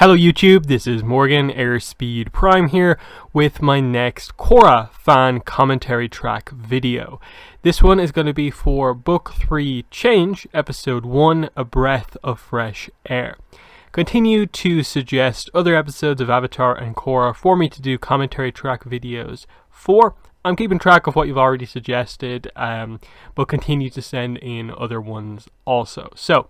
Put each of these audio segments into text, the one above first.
Hello YouTube, this is Morgan Airspeed Prime here with my next Korra fan commentary track video. This one is going to be for Book 3 Change, Episode 1, A Breath of Fresh Air. Continue to suggest other episodes of Avatar and Korra for me to do commentary track videos for. I'm keeping track of what you've already suggested, but continue to send in other ones also. So,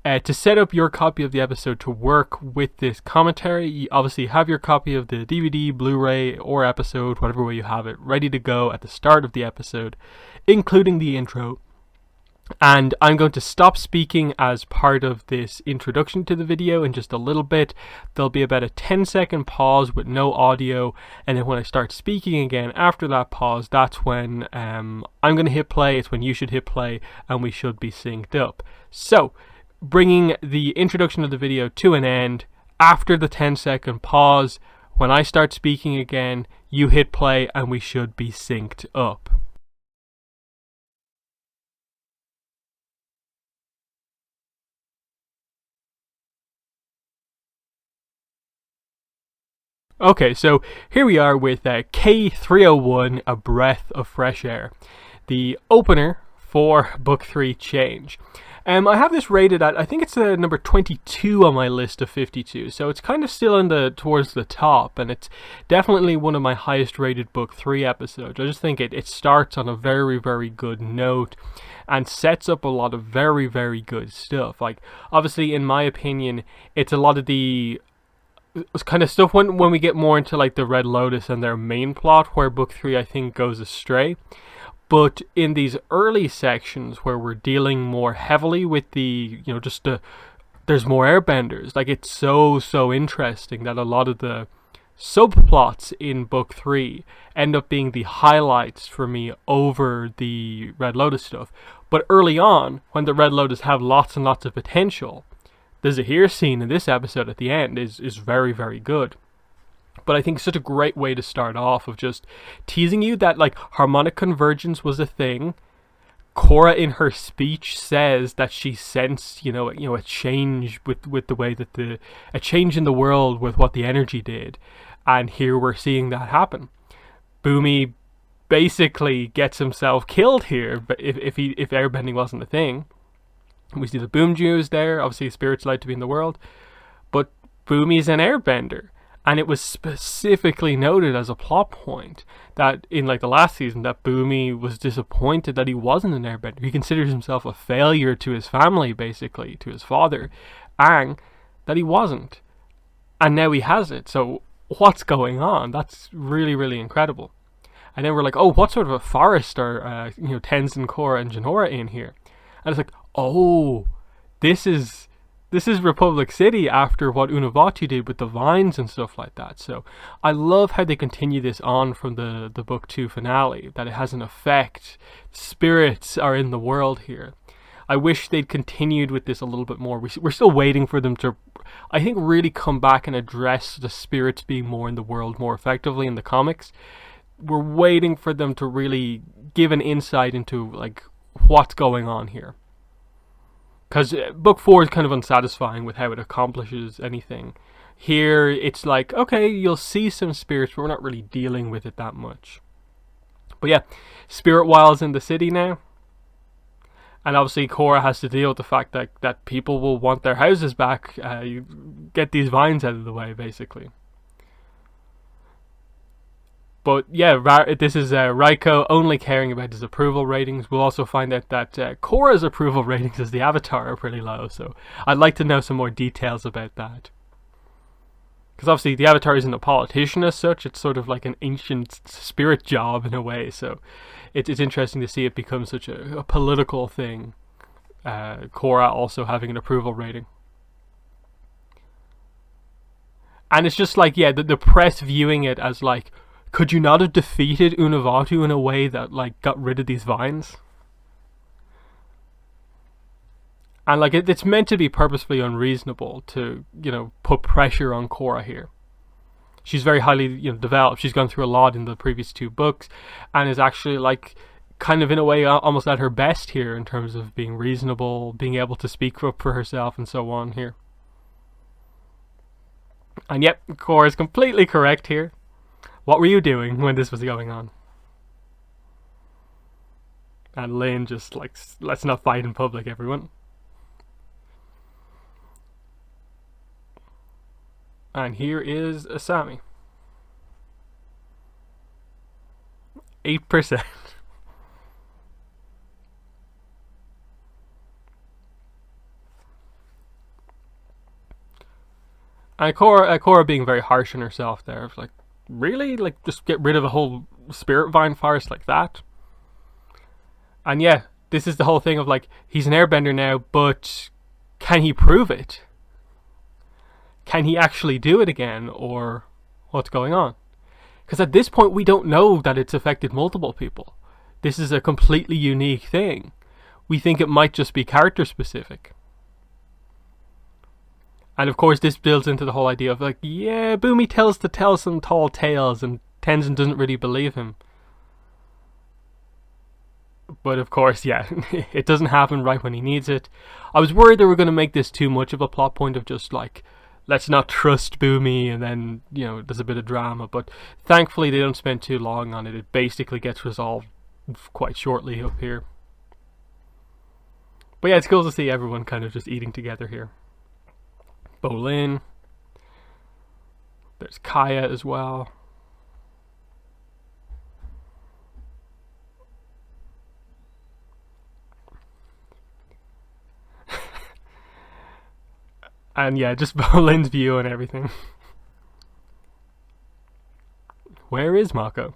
to set up your copy of the episode to work with this commentary, you obviously have your copy of the DVD, Blu-ray, or episode, whatever way you have it, ready to go at the start of the episode, including the intro. And I'm going to stop speaking as part of this introduction to the video in just a little bit. There'll be about a 10-second pause with no audio, and then when I start speaking again after that pause, that's when I'm going to hit play. It's when you should hit play, and we should be synced up. So, bringing the introduction of the video to an end, after the 10-second pause, when I start speaking again, you hit play and we should be synced up. Okay, so here we are with K301, A Breath of Fresh Air, the opener for Book 3 Change. I have this rated at, I think it's number 22 on my list of 52, so it's kind of still towards the top, and it's definitely one of my highest rated Book 3 episodes. I just think it starts on a very, very good note and sets up a lot of very, very good stuff. Like, obviously, in my opinion, it's a lot of the kind of stuff when we get more into like the Red Lotus and their main plot, where Book 3 I think goes astray. But in these early sections where we're dealing more heavily with the, there's more airbenders. Like, it's so interesting that a lot of the subplots in Book 3 end up being the highlights for me over the Red Lotus stuff. But early on, when the Red Lotus have lots and lots of potential, the Zahir scene in this episode at the end is very, very good. But I think it's such a great way to start off, of just teasing you that like harmonic convergence was a thing. Korra in her speech says that she sensed, a change with the way that a change in the world with what the energy did, and here we're seeing that happen. Boomy basically gets himself killed here, but if airbending wasn't a thing. We see the Boom Jews there, obviously spirits like to be in the world, but Boomy's an airbender. And it was specifically noted as a plot point that in like the last season that Boomy was disappointed that he wasn't an airbender. He considers himself a failure to his family, basically, to his father, Aang, that he wasn't. And now he has it. So what's going on? That's really, really incredible. And then we're like, oh, what sort of a forest are Tenzin, Korra, and Jinora in here? And it's like, oh, this is Republic City after what Unavatu did with the vines and stuff like that. So I love how they continue this on from the Book 2 finale, that it has an effect. Spirits are in the world here. I wish they'd continued with this a little bit more. We're still waiting for them to, I think, really come back and address the spirits being more in the world more effectively in the comics. We're waiting for them to really give an insight into like what's going on here. Because Book 4 is kind of unsatisfying with how it accomplishes anything. Here, it's like, okay, you'll see some spirits, but we're not really dealing with it that much. But yeah, Spirit Wild's in the city now. And obviously, Korra has to deal with the fact that people will want their houses back. You get these vines out of the way, basically. But yeah, this is Raiko only caring about his approval ratings. We'll also find out that Korra's approval ratings as the Avatar are pretty low. So I'd like to know some more details about that. Because obviously the Avatar isn't a politician as such. It's sort of like an ancient spirit job in a way. So it's interesting to see it become such a political thing. Korra also having an approval rating. And it's just like, yeah, the press viewing it as like, could you not have defeated Unavatu in a way that like got rid of these vines? And like it's meant to be purposefully unreasonable to, put pressure on Korra here. She's very highly, developed. She's gone through a lot in the previous 2 books and is actually like kind of in a way almost at her best here in terms of being reasonable, being able to speak up for herself and so on here. And yep, Korra is completely correct here. What were you doing when this was going on? And Lin just like, let's not fight in public, everyone. And here is Asami. 8%. And Korra being very harsh on herself there. Like, really? Like, just get rid of a whole spirit vine forest like that? And yeah, this is the whole thing of like, he's an airbender now, but can he prove it? Can he actually do it again? Or what's going on? Because at this point, we don't know that it's affected multiple people. This is a completely unique thing. We think it might just be character specific. And of course, this builds into the whole idea of like, yeah, Bumi tells to tell some tall tales, and Tenzin doesn't really believe him. But of course, yeah, it doesn't happen right when he needs it. I was worried they were going to make this too much of a plot point of just like, let's not trust Bumi, and then, you know, there's a bit of drama. But thankfully, they don't spend too long on it. It basically gets resolved quite shortly up here. But yeah, it's cool to see everyone kind of just eating together here. Bolin. There's Kaya as well. And yeah, just Bolin's view and everything. Where is Mako?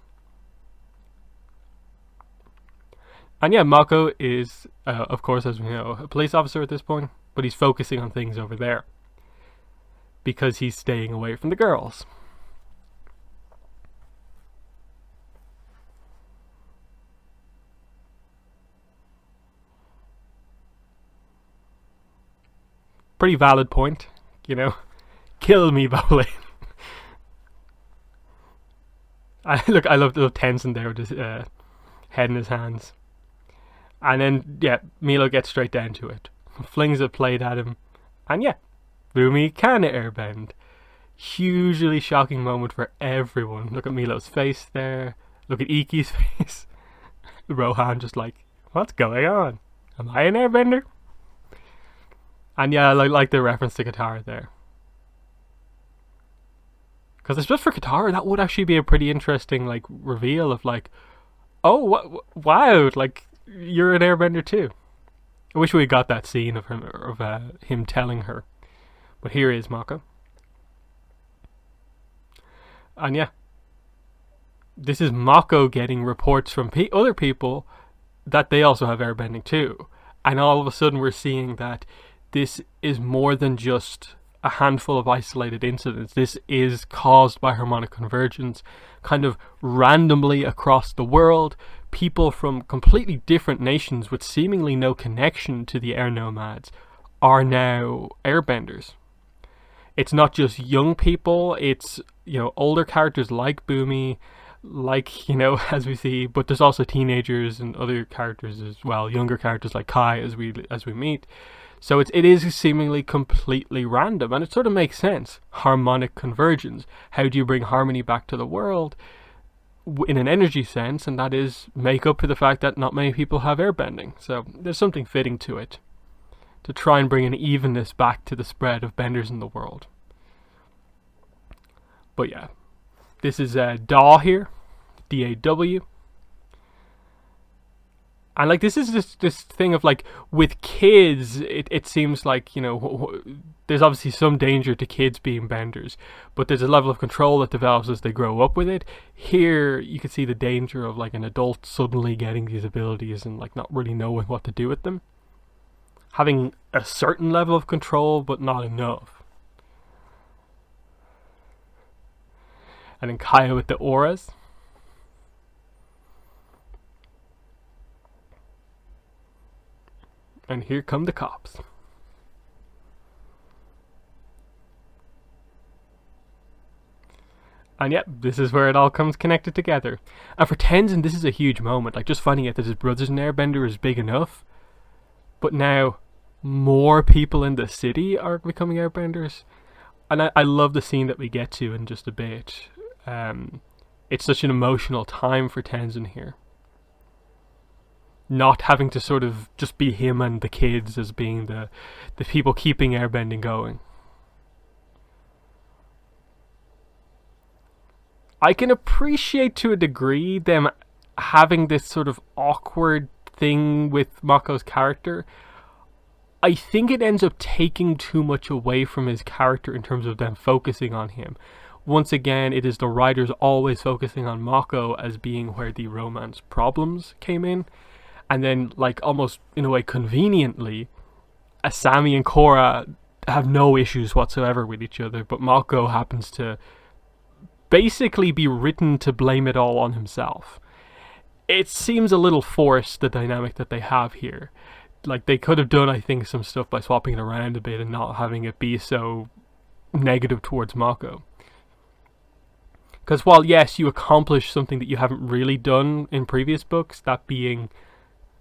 And yeah, Mako is, of course, as we know, a police officer at this point, but he's focusing on things over there. Because he's staying away from the girls. Pretty valid point, you know. Kill me, Bolin. I love Tenzin there with his head in his hands. And then, yeah, Milo gets straight down to it. Flings a plate at him. And yeah, Bumi can airbend. Hugely shocking moment for everyone. Look at Milo's face there. Look at Iki's face. Rohan just like, what's going on? Am I an airbender? And yeah, I like the reference to Katara there. Because I suppose for Katara, that would actually be a pretty interesting like reveal of like, oh, wow, like, you're an airbender too. I wish we got that scene of him telling her. But here is Mako. And yeah, this is Mako getting reports from other people that they also have airbending too. And all of a sudden we're seeing that this is more than just a handful of isolated incidents. This is caused by harmonic convergence, kind of randomly across the world. People from completely different nations with seemingly no connection to the air nomads are now airbenders. It's not just young people, it's, you know, older characters like Bumi, like, you know, as we see, but there's also teenagers and other characters as well, younger characters like Kai as we meet. So it is seemingly completely random, and it sort of makes sense. Harmonic convergence. How do you bring harmony back to the world in an energy sense, and that is make up for the fact that not many people have airbending. So there's something fitting to it, to try and bring an evenness back to the spread of benders in the world. But yeah, this is DAW here, D-A-W. And like, this is this thing of like, with kids, it seems like, you know, there's obviously some danger to kids being benders, but there's a level of control that develops as they grow up with it. Here, you can see the danger of like an adult suddenly getting these abilities and like not really knowing what to do with them. Having a certain level of control, but not enough. And then Kaya with the auras. And here come the cops. And yep, this is where it all comes connected together. And for Tenzin, this is a huge moment. Like, just finding out that his brother's an airbender is big enough. But now, more people in the city are becoming airbenders. and I love the scene that we get to in just a bit. It's such an emotional time for Tenzin here. Not having to sort of just be him and the kids as being the people keeping airbending going. I can appreciate to a degree them having this sort of awkward thing with Mako's character. I think it ends up taking too much away from his character in terms of them focusing on him. Once again, it is the writers always focusing on Mako as being where the romance problems came in. And then, like, almost in a way conveniently, Asami and Korra have no issues whatsoever with each other, but Mako happens to basically be written to blame it all on himself. It seems a little forced, the dynamic that they have here. Like, they could have done, I think, some stuff by swapping it around a bit and not having it be so negative towards Mako. Because while, yes, you accomplish something that you haven't really done in previous books, that being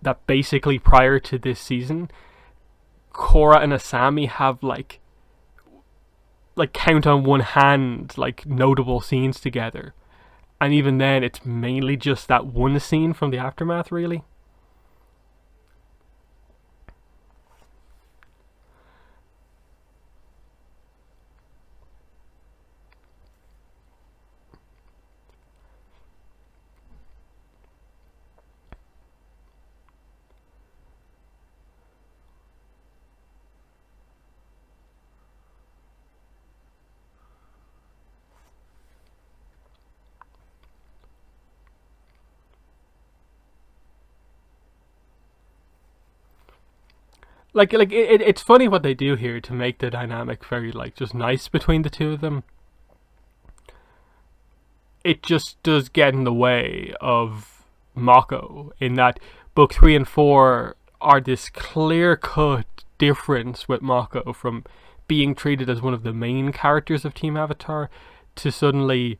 that basically prior to this season, Korra and Asami have, like count on one hand, like, notable scenes together. And even then, it's mainly just that one scene from the aftermath, really. It's funny what they do here to make the dynamic very, like, just nice between the two of them. It just does get in the way of Mako, in that book 3 and 4 are this clear-cut difference with Mako from being treated as one of the main characters of Team Avatar to suddenly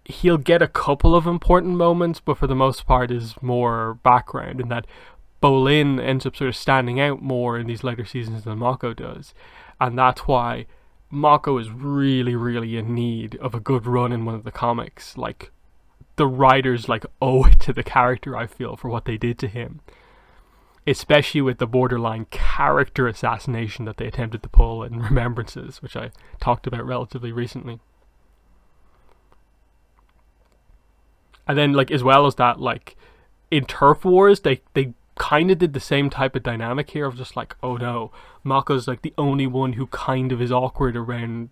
he'll get a couple of important moments, but for the most part is more background, in that Bolin ends up sort of standing out more in these later seasons than Mako does. And that's why Mako is really, really in need of a good run in one of the comics. Like, the writers, like, owe it to the character, I feel, for what they did to him. Especially with the borderline character assassination that they attempted to pull in Remembrances, which I talked about relatively recently. And then, like, as well as that, like, in Turf Wars, they kind of did the same type of dynamic here of just like, oh no, Mako's like the only one who kind of is awkward around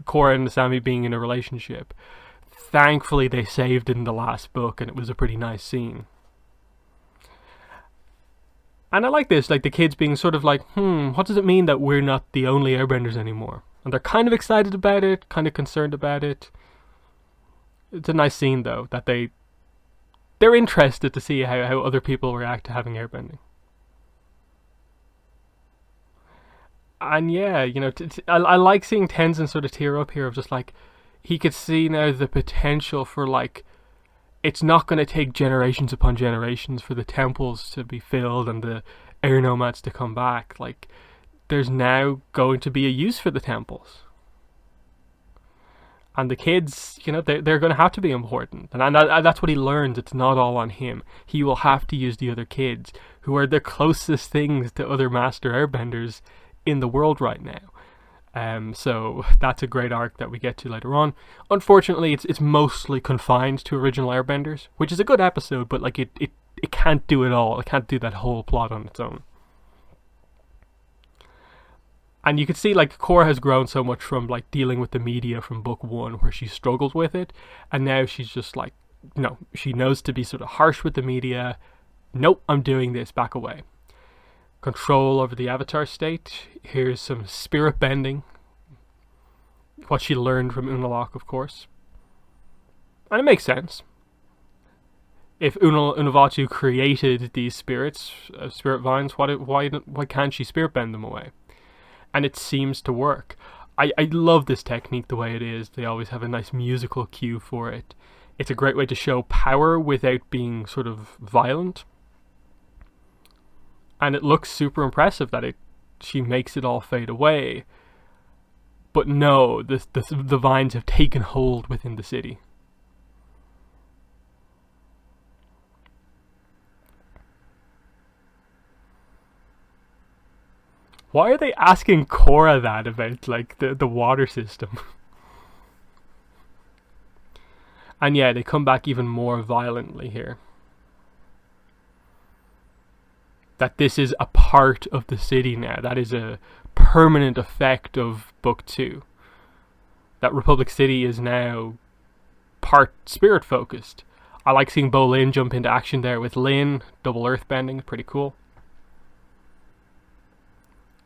Korra and Asami being in a relationship. Thankfully, they saved it in the last book, and it was a pretty nice scene. And I like this, like the kids being sort of like, what does it mean that we're not the only airbenders anymore? And they're kind of excited about it, kind of concerned about it. It's a nice scene, though, that they're interested to see how other people react to having airbending. And yeah, you know, I like seeing Tenzin sort of tear up here of just like, he could see now the potential for, like, it's not going to take generations upon generations for the temples to be filled and the air nomads to come back. Like, there's now going to be a use for the temples. And the kids, you know, they're going to have to be important. And that's what he learns. It's not all on him. He will have to use the other kids, who are the closest things to other master airbenders in the world right now. So that's a great arc that we get to later on. Unfortunately, it's mostly confined to original airbenders, which is a good episode, but like it can't do it all. It can't do that whole plot on its own. And you can see, like, Korra has grown so much from, like, dealing with the media from book 1, where she struggled with it, and now she's just like, no, she knows to be sort of harsh with the media. Nope, I'm doing this, back away. Control over the Avatar state. Here's some spirit bending. What she learned from Unalaq, of course. And it makes sense. If Unavatu created these spirits, spirit vines, why can't she spirit bend them away? And it seems to work. I love this technique the way it is. They always have a nice musical cue for it. It's a great way to show power without being sort of violent. And it looks super impressive that she makes it all fade away. But no, the vines have taken hold within the city. Why are they asking Korra that about like the water system? And yeah, they come back even more violently here. That this is a part of the city now. That is a permanent effect of Book 2. That Republic City is now part spirit focused. I like seeing Bolin jump into action there with Lin, double earthbending, pretty cool.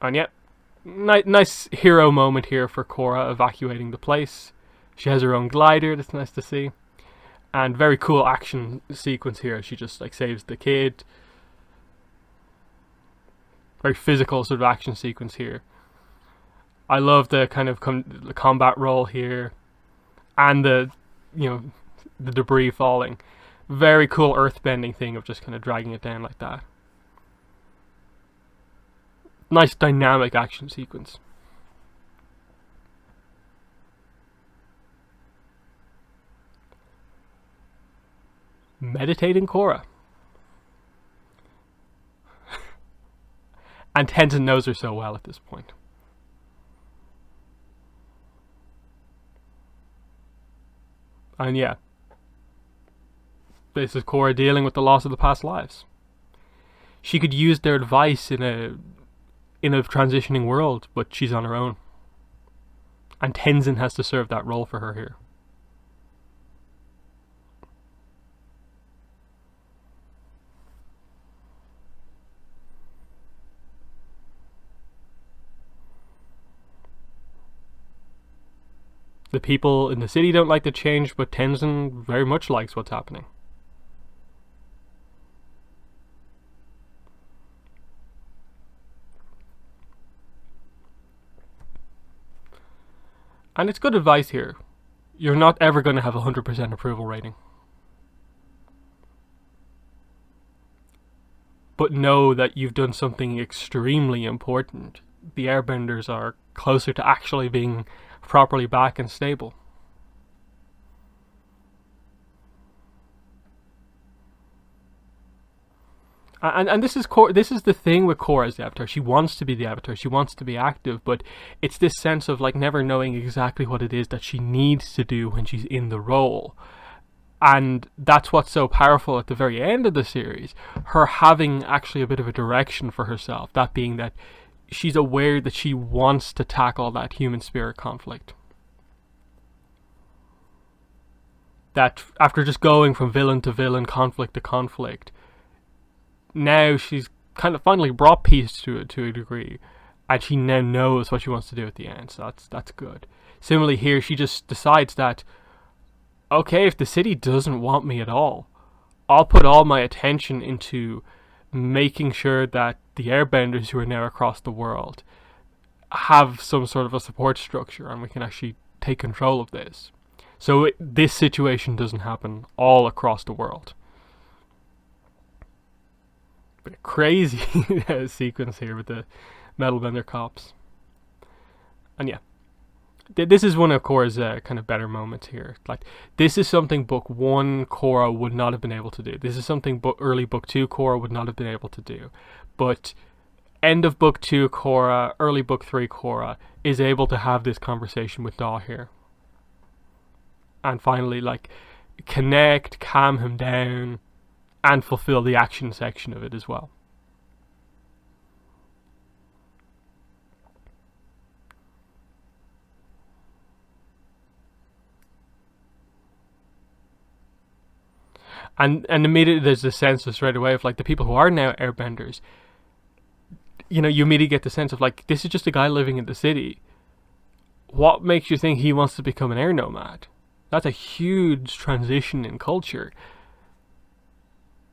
And yeah, nice hero moment here for Korra evacuating the place. She has her own glider, that's nice to see. And very cool action sequence here. She just like saves the kid. Very physical sort of action sequence here. I love the kind of the combat roll here, and the debris falling. Very cool earthbending thing of just kind of dragging it down like that. Nice dynamic action sequence. Meditating Korra. And Tenzin knows her so well at this point. And yeah, this is Korra dealing with the loss of the past lives. She could use their advice in a transitioning world, but she's on her own. And Tenzin has to serve that role for her here. The people in the city don't like the change, but Tenzin very much likes what's happening. And it's good advice here. You're not ever going to have a 100% approval rating. But know that you've done something extremely important. The airbenders are closer to actually being properly back and stable. And this is the thing with Korra as the Avatar. She wants to be the Avatar. She wants to be active, but it's this sense of like never knowing exactly what it is that she needs to do when she's in the role. And that's what's so powerful at the very end of the series. Her having actually a bit of a direction for herself. That being that she's aware that she wants to tackle that human spirit conflict. That after just going from villain to villain, conflict to conflict, now she's kind of finally brought peace to it to a degree, and she now knows what she wants to do at the end. So that's good. Similarly here, she just decides that, okay, if the city doesn't want me at all, I'll put all my attention into making sure that the airbenders who are now across the world have some sort of a support structure, and we can actually take control of this. So this situation doesn't happen all across the world. But a crazy sequence here with the metalbender cops. And yeah, this is one of Korra's kind of better moments here. Like, this is something Book 1 Korra would not have been able to do. This is something early Book 2 Korra would not have been able to do. But end of Book 2 Korra, early Book 3 Korra is able to have this conversation with Daw here. And finally, like, connect, calm him down, and fulfill the action section of it as well. And immediately there's this sense of straight away of like the people who are now airbenders, you immediately get the sense of like, this is just a guy living in the city. What makes you think he wants to become an air nomad? That's a huge transition in culture.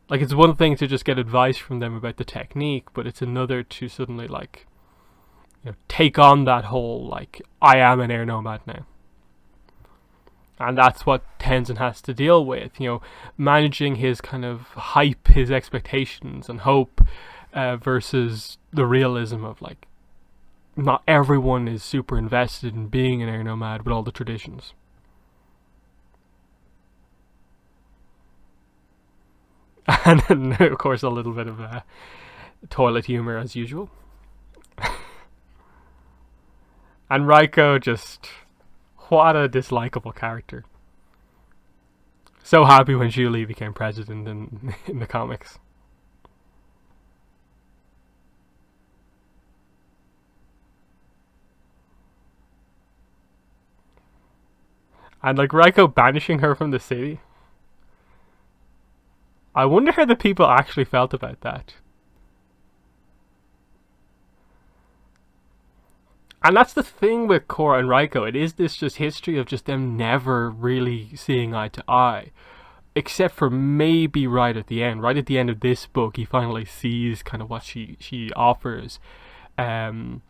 Like, it's one thing to just get advice from them about the technique, but it's another to suddenly like, take on that whole like, I am an air nomad now. And that's what Tenzin has to deal with, managing his kind of hype, his expectations and hope versus the realism of like, not everyone is super invested in being an air nomad with all the traditions. And then, of course, a little bit of toilet humor as usual. And Raiko, just what a dislikable character. So happy when Zhu Li became president in the comics. And like Raiko banishing her from the city. I wonder how the people actually felt about that. And that's the thing with Korra and Raiko. It is this just history of just them never really seeing eye to eye. Except for maybe right at the end. Right at the end of this book, he finally sees kind of what she offers. And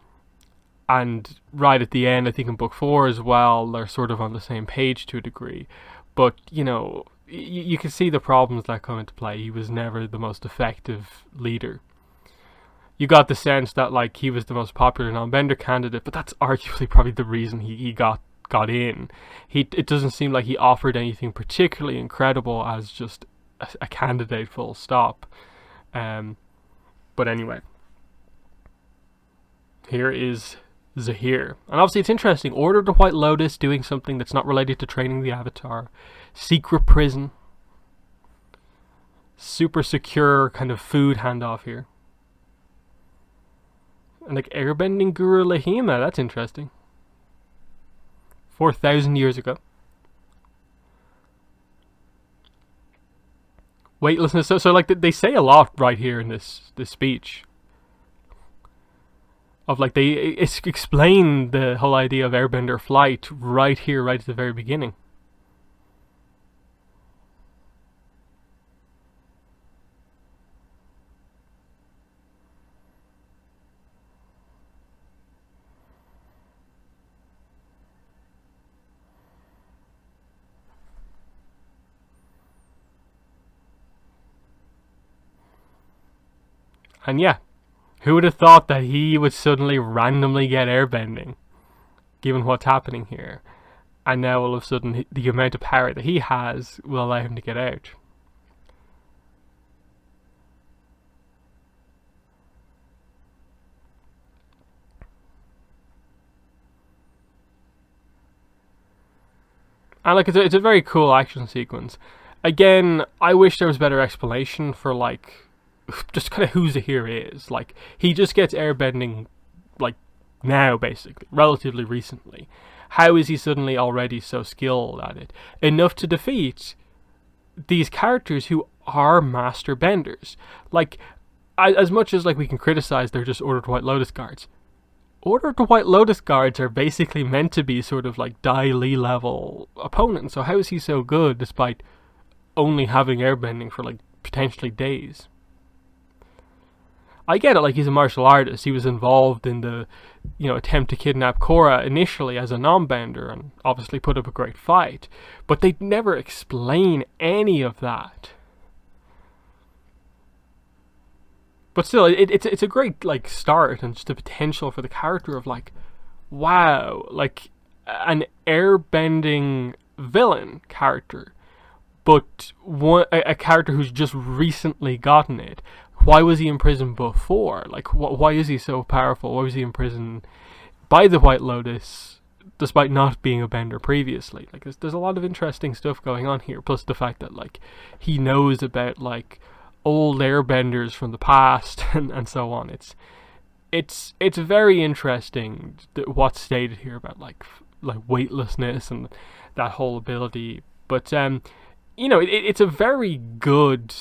right at the end, I think in book 4 as well, they're sort of on the same page to a degree. But, you know, you can see the problems that come into play. He was never the most effective leader. You got the sense that like he was the most popular non-bender candidate, but that's arguably probably the reason he got in. It doesn't seem like he offered anything particularly incredible as just a candidate full stop. But anyway, here is Zahir. And obviously it's interesting. Order of the White Lotus doing something that's not related to training the Avatar. Secret prison. Super secure kind of food handoff here. And like airbending Guru Lahima, that's interesting. 4,000 years ago. Weightlessness. So like they say a lot right here in this speech. Of like they explain the whole idea of airbender flight right here, right at the very beginning. And yeah, who would have thought that he would suddenly randomly get airbending, given what's happening here? And now all of a sudden the amount of power that he has will allow him to get out. And like it's a very cool action sequence. Again, I wish there was better explanation for like just kind of who Zahir is. Like, he just gets airbending, like, now, basically. Relatively recently. How is he suddenly already so skilled at it? Enough to defeat these characters who are master benders. Like, as much as, like, we can criticize they're just Order of the White Lotus guards. Order of the White Lotus guards are basically meant to be sort of, like, Dai Li level opponents. So how is he so good despite only having airbending for, like, potentially days? I get it, like he's a martial artist. He was involved in the, attempt to kidnap Korra initially as a non-bender and obviously put up a great fight. But they never explain any of that. But still, it's a great like start and just the potential for the character of like, wow, like an airbending villain character, but a character who's just recently gotten it. Why was he in prison before? Like, why is he so powerful? Why was he in prison by the White Lotus, despite not being a bender previously? Like, there's a lot of interesting stuff going on here. Plus the fact that, like, he knows about, like, old airbenders from the past and so on. It's very interesting what's stated here about, like weightlessness and that whole ability. But, it's a very good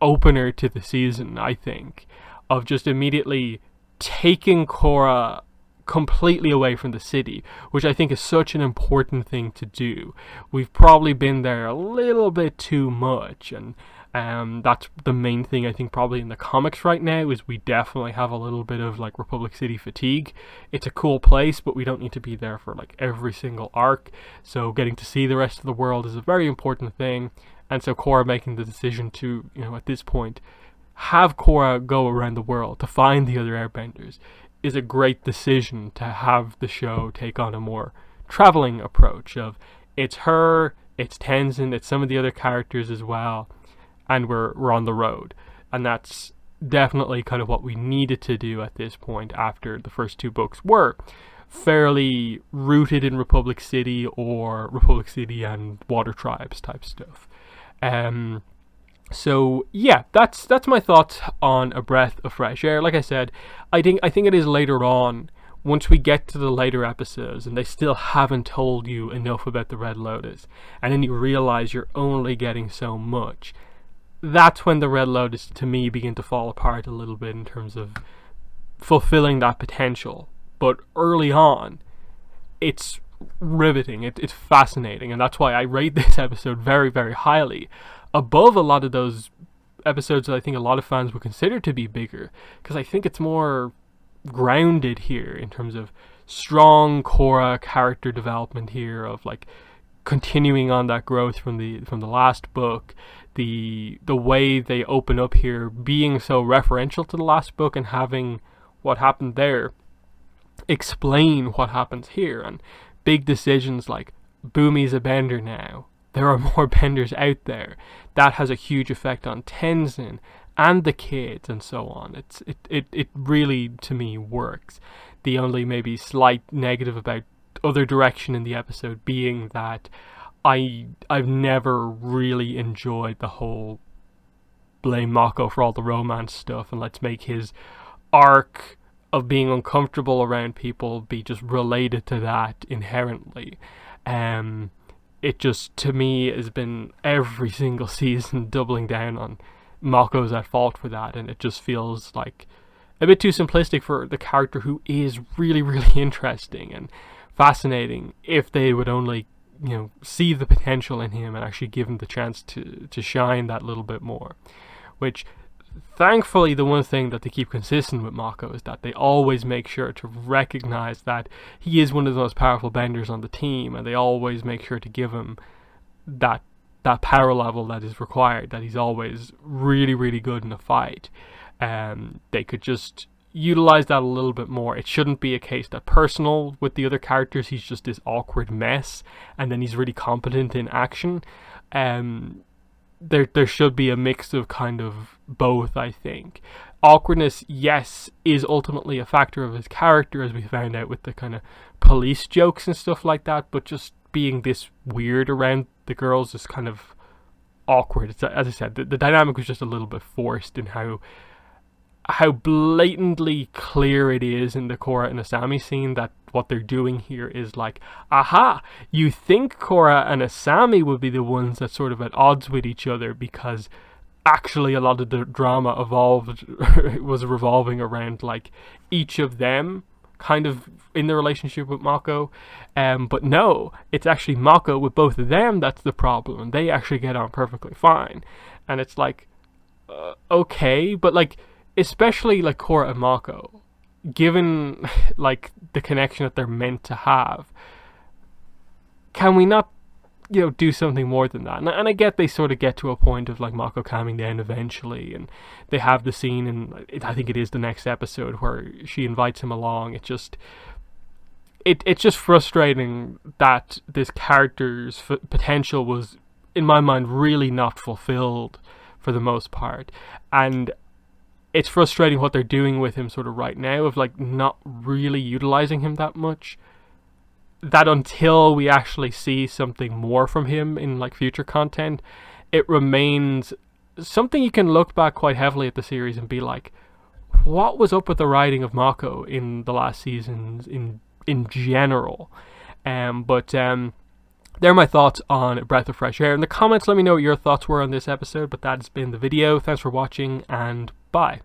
opener to the season, I think, of just immediately taking Korra completely away from the city, which I think is such an important thing to do. We've probably been there a little bit too much, and that's the main thing I think probably in the comics right now, is we definitely have a little bit of like Republic City fatigue. It's a cool place, but we don't need to be there for like every single arc, so getting to see the rest of the world is a very important thing. And so Korra making the decision to, at this point, have Korra go around the world to find the other airbenders is a great decision to have the show take on a more traveling approach of it's her, it's Tenzin, it's some of the other characters as well, and we're on the road. And that's definitely kind of what we needed to do at this point after the first two books were fairly rooted in Republic City or Republic City and Water Tribes type stuff. So yeah, that's my thoughts on A Breath of Fresh Air. Like I said, I think it is later on, once we get to the later episodes and they still haven't told you enough about the Red Lotus, and then you realize you're only getting so much, that's when the Red Lotus to me begin to fall apart a little bit in terms of fulfilling that potential. But early on, it's riveting, it's fascinating, and that's why I rate this episode very, very highly, above a lot of those episodes that I think a lot of fans would consider to be bigger, because I think it's more grounded here in terms of strong Korra character development here, of like continuing on that growth from the last book, the way they open up here being so referential to the last book and having what happened there explain what happens here, and big decisions like Bumi's a bender now, there are more benders out there, that has a huge effect on Tenzin and the kids and so on. It really to me works. The only maybe slight negative about other direction in the episode being that I've never really enjoyed the whole blame Mako for all the romance stuff and let's make his arc of being uncomfortable around people be just related to that inherently. It just, to me, has been every single season doubling down on Mako's at fault for that, and it just feels like a bit too simplistic for the character who is really, really interesting and fascinating if they would only, see the potential in him and actually give him the chance to shine that little bit more. Which, thankfully, the one thing that they keep consistent with Mako is that they always make sure to recognize that he is one of the most powerful benders on the team, and they always make sure to give him that power level that is required, that he's always really, really good in a fight. They could just utilize that a little bit more. It shouldn't be a case that personal with the other characters, he's just this awkward mess, and then he's really competent in action. There should be a mix of kind of both, I think. Awkwardness, yes, is ultimately a factor of his character, as we found out with the kind of police jokes and stuff like that, but just being this weird around the girls is kind of awkward. It's, as I said, the dynamic was just a little bit forced in how blatantly clear it is in the Korra and Asami scene that what they're doing here is like, aha, you think Korra and Asami would be the ones that sort of at odds with each other, because actually a lot of the drama was revolving around like each of them kind of in the relationship with Mako, but no, it's actually Mako with both of them that's the problem, and they actually get on perfectly fine. And it's like, okay, but like, especially like Korra and Mako, given like the connection that they're meant to have, can we not do something more than that? And I get they sort of get to a point of like Mako calming down eventually, and they have the scene, and I think it is the next episode where she invites him along. It's just frustrating that this character's potential was, in my mind, really not fulfilled for the most part, and it's frustrating what they're doing with him sort of right now, of like not really utilizing him that much, that until we actually see something more from him in like future content, it remains something you can look back quite heavily at the series and be like, what was up with the writing of Mako in the last seasons in general? But they're my thoughts on A Breath of Fresh Air. In the comments, let me know what your thoughts were on this episode, but that's been the video. Thanks for watching, and bye.